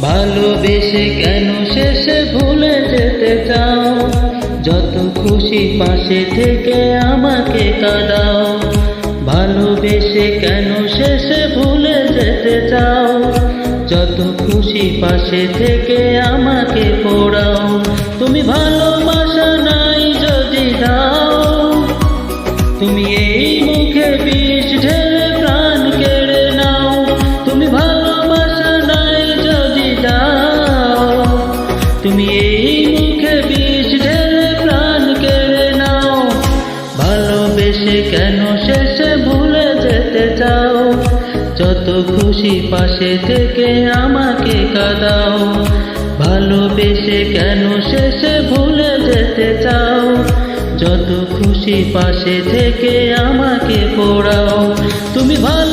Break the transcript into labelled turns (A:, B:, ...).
A: ভালোবেসে কেন শেষে ভুলে যেতে চাও? যত খুশি পাশে থেকে আমাকে কাঁদাও। ভালোবেসে কেন শেষে ভুলে যেতে চাও? যত খুশি পাশে থেকে আমাকে পোড়াও। তুমি ভালোবাসা নাই যদি দাও, তুমি এই মুখে বিষ ঢেলে প্রাণ কেড়ে নাও। তুমি ভালোবাসা নাই যদি দাও, তুমি এই মুখে বিষ ঢেলে প্রাণ কেড়ে নাও। ভালোবেসে কেন শেষে ভুলে যেতে চাও? যত খুশি পাশে থেকে আমাকে কাঁদাও। ভালোবেসে কেন শেষে ভুলে যেতে চাও? যত খুশি পাশে থেকে আমাকে পোড়াও। তুমি ভালো